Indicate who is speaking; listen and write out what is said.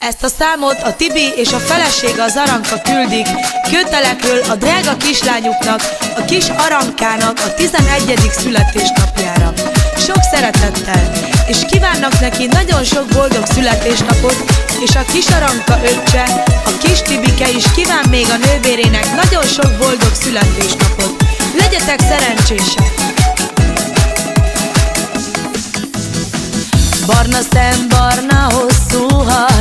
Speaker 1: Ezt a számot a Tibi és a felesége az Aranka küldik Kőtelekről a drága kislányuknak, a kis Arankának a 11. születésnapjára. Sok szeretettel, és kívánnak neki nagyon sok boldog születésnapot, és a kis Aranka öccse, a kis Tibike is kíván még a nővérének nagyon sok boldog születésnapot. Legyetek szerencsések! Barna szem, barna hosszú haj,